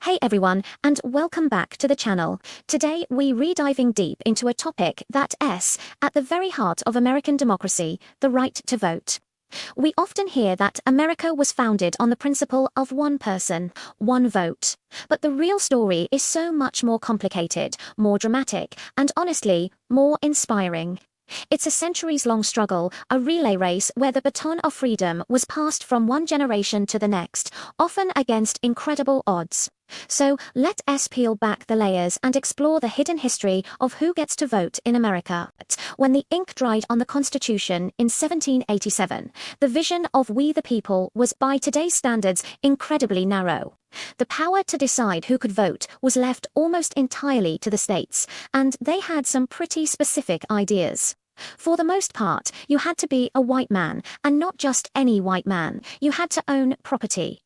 Hey everyone, and welcome back to the channel. Today we re-diving deep into a topic that's at the very heart of American democracy, the right to vote. We often hear that America was founded on the principle of one person, one vote. But the real story is so much more complicated, more dramatic, and honestly, more inspiring. It's a centuries-long struggle, a relay race where the baton of freedom was passed from one generation to the next, often against incredible odds. So let us peel back the layers and explore the hidden history of who gets to vote in America. When the ink dried on the Constitution in 1787, the vision of we the people was, by today's standards, incredibly narrow. The power to decide who could vote was left almost entirely to the states, and they had some pretty specific ideas. For the most part, you had to be a white man, and not just any white man. You had to own property.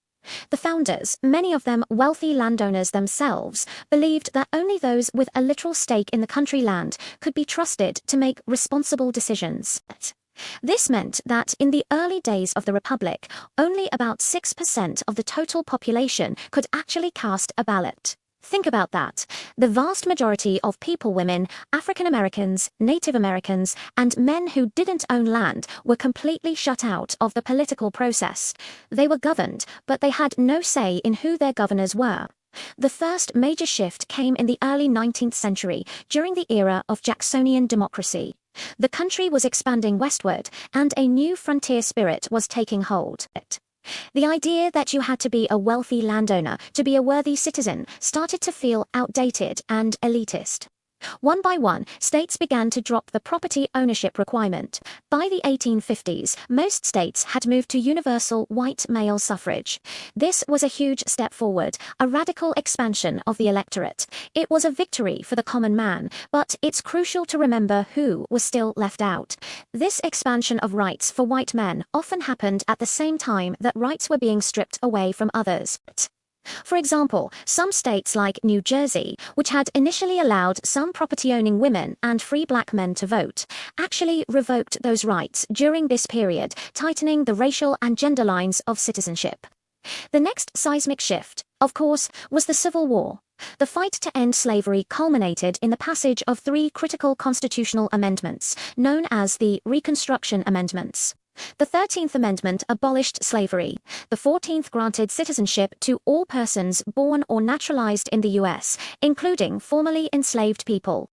The founders, many of them wealthy landowners themselves, believed that only those with a literal stake in the country land could be trusted to make responsible decisions. This meant that in the early days of the Republic, only about 6% of the total population could actually cast a ballot. Think about that. The vast majority of people, women, African Americans, Native Americans, and men who didn't own land were completely shut out of the political process. They were governed, but they had no say in who their governors were. The first major shift came in the early 19th century, during the era of Jacksonian democracy. The country was expanding westward, and a new frontier spirit was taking hold. The idea that you had to be a wealthy landowner to be a worthy citizen started to feel outdated and elitist. One by one, states began to drop the property ownership requirement. By the 1850s, most states had moved to universal white male suffrage. This was a huge step forward, a radical expansion of the electorate. It was a victory for the common man, but it's crucial to remember who was still left out. This expansion of rights for white men often happened at the same time that rights were being stripped away from others. For example, some states like New Jersey, which had initially allowed some property-owning women and free black men to vote, actually revoked those rights during this period, tightening the racial and gender lines of citizenship. The next seismic shift, of course, was the Civil War. The fight to end slavery culminated in the passage of three critical constitutional amendments, known as the Reconstruction Amendments. The 13th Amendment abolished slavery. The 14th granted citizenship to all persons born or naturalized in the U.S., including formerly enslaved people.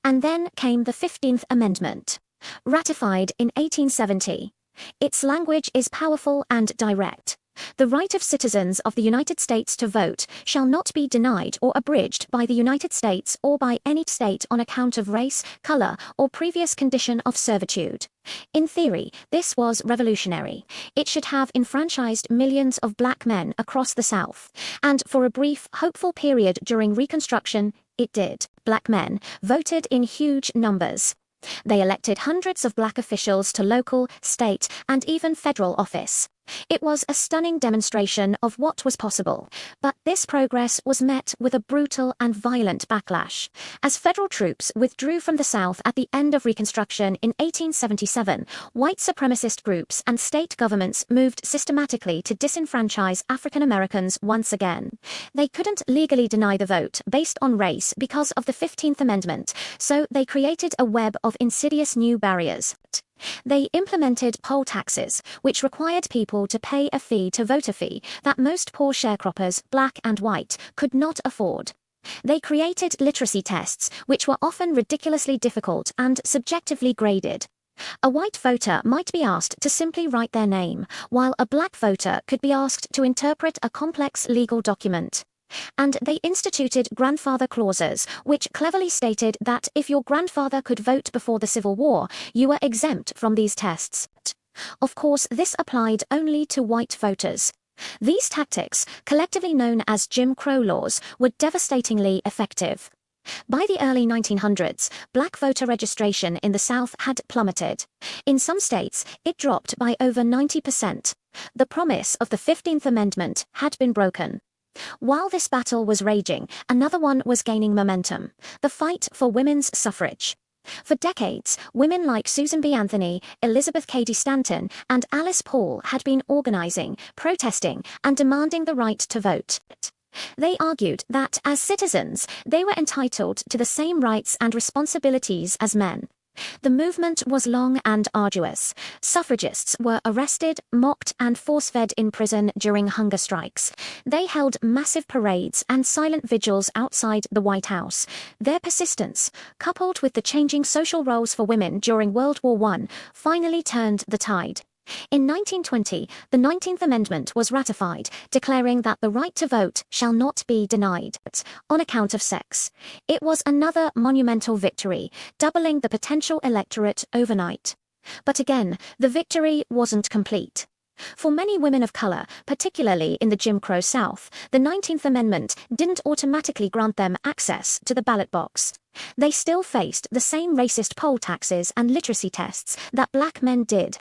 And then came the 15th Amendment, ratified in 1870. Its language is powerful and direct. The right of citizens of the United States to vote shall not be denied or abridged by the United States or by any state on account of race, color, or previous condition of servitude. In theory, this was revolutionary. It should have enfranchised millions of black men across the South. And for a brief, hopeful period during Reconstruction, it did. Black men voted in huge numbers. They elected hundreds of black officials to local, state, and even federal office. It was a stunning demonstration of what was possible, but this progress was met with a brutal and violent backlash. As federal troops withdrew from the South at the end of Reconstruction in 1877, white supremacist groups and state governments moved systematically to disenfranchise African Americans once again. They couldn't legally deny the vote based on race because of the 15th Amendment, so they created a web of insidious new barriers. They implemented poll taxes, which required people to pay a fee to vote, a fee that most poor sharecroppers, black and white, could not afford. They created literacy tests, which were often ridiculously difficult and subjectively graded. A white voter might be asked to simply write their name, while a black voter could be asked to interpret a complex legal document. And they instituted grandfather clauses, which cleverly stated that if your grandfather could vote before the Civil War, you were exempt from these tests. Of course, this applied only to white voters. These tactics, collectively known as Jim Crow laws, were devastatingly effective. By the early 1900s, black voter registration in the South had plummeted. In some states, it dropped by over 90%. The promise of the 15th Amendment had been broken. While this battle was raging, another one was gaining momentum: the fight for women's suffrage. For decades, women like Susan B. Anthony, Elizabeth Cady Stanton, and Alice Paul had been organizing, protesting, and demanding the right to vote. They argued that, as citizens, they were entitled to the same rights and responsibilities as men. The movement was long and arduous. Suffragists were arrested, mocked, and force-fed in prison during hunger strikes. They held massive parades and silent vigils outside the White House. Their persistence, coupled with the changing social roles for women during World War I, finally turned the tide. In 1920, the 19th Amendment was ratified, declaring that the right to vote shall not be denied on account of sex. It was another monumental victory, doubling the potential electorate overnight. But again, the victory wasn't complete. For many women of color, particularly in the Jim Crow South, the 19th Amendment didn't automatically grant them access to the ballot box. They still faced the same racist poll taxes and literacy tests that black men did.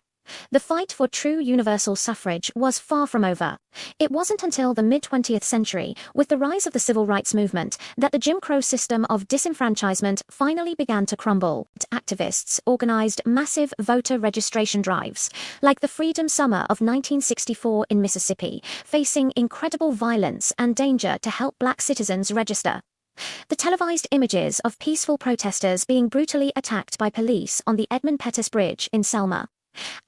The fight for true universal suffrage was far from over. It wasn't until the mid-20th century, with the rise of the civil rights movement, that the Jim Crow system of disenfranchisement finally began to crumble. Activists organized massive voter registration drives, like the Freedom Summer of 1964 in Mississippi, facing incredible violence and danger to help black citizens register. The televised images of peaceful protesters being brutally attacked by police on the Edmund Pettus Bridge in Selma,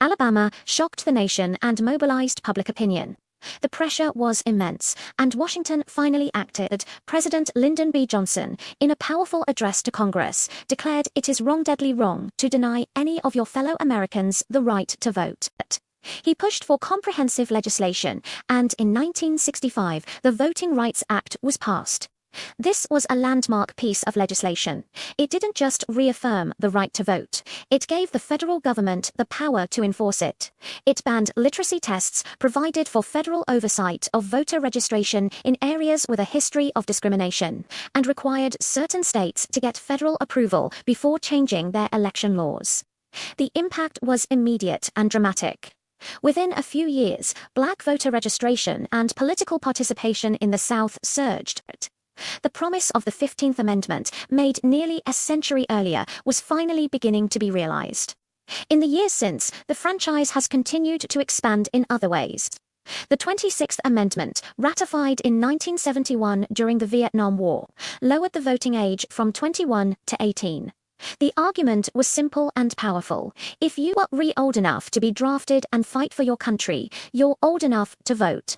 Alabama, shocked the nation and mobilized public opinion. The pressure was immense, and Washington finally acted. President Lyndon B. Johnson, in a powerful address to Congress, declared it is wrong, deadly wrong, to deny any of your fellow Americans the right to vote. He pushed for comprehensive legislation, and in 1965, the Voting Rights Act was passed. This was a landmark piece of legislation. It didn't just reaffirm the right to vote. It gave the federal government the power to enforce it. It banned literacy tests, provided for federal oversight of voter registration in areas with a history of discrimination, and required certain states to get federal approval before changing their election laws. The impact was immediate and dramatic. Within a few years, black voter registration and political participation in the South surged. The promise of the 15th Amendment, made nearly a century earlier, was finally beginning to be realized. In the years since, the franchise has continued to expand in other ways. The 26th Amendment, ratified in 1971 during the Vietnam War, lowered the voting age from 21 to 18. The argument was simple and powerful. If you are old enough to be drafted and fight for your country, you're old enough to vote.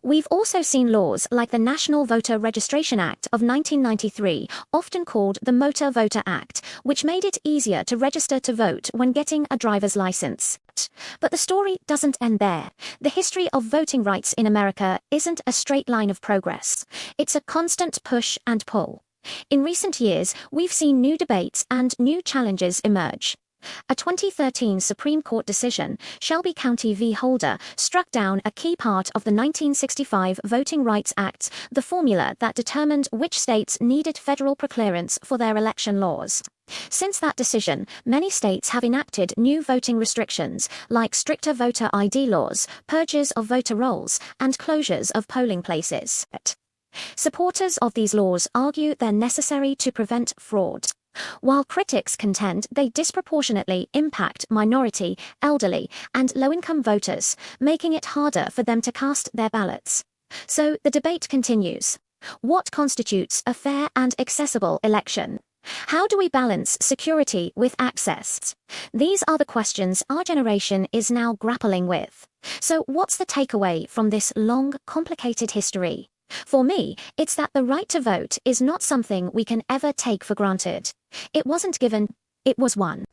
We've also seen laws like the National Voter Registration Act of 1993, often called the Motor Voter Act, which made it easier to register to vote when getting a driver's license. But the story doesn't end there. The history of voting rights in America isn't a straight line of progress. It's a constant push and pull. In recent years, we've seen new debates and new challenges emerge. A 2013 Supreme Court decision, Shelby County v. Holder, struck down a key part of the 1965 Voting Rights Act, the formula that determined which states needed federal preclearance for their election laws. Since that decision, many states have enacted new voting restrictions, like stricter voter ID laws, purges of voter rolls, and closures of polling places. Supporters of these laws argue they're necessary to prevent fraud, while critics contend they disproportionately impact minority, elderly, and low-income voters, making it harder for them to cast their ballots. So the debate continues. What constitutes a fair and accessible election? How do we balance security with access? These are the questions our generation is now grappling with. So what's the takeaway from this long, complicated history? For me, it's that the right to vote is not something we can ever take for granted. It wasn't given, it was won.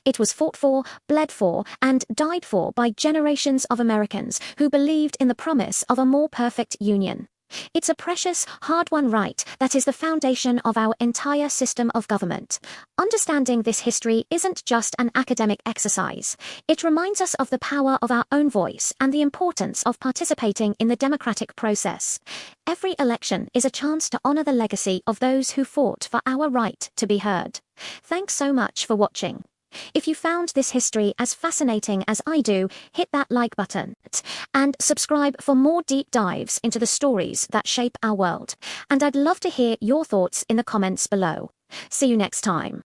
It was fought for, bled for, and died for by generations of Americans who believed in the promise of a more perfect union. It's a precious, hard-won right that is the foundation of our entire system of government. Understanding this history isn't just an academic exercise. It reminds us of the power of our own voice and the importance of participating in the democratic process. Every election is a chance to honor the legacy of those who fought for our right to be heard. Thanks so much for watching. If you found this history as fascinating as I do, hit that like button and subscribe for more deep dives into the stories that shape our world. And I'd love to hear your thoughts in the comments below. See you next time.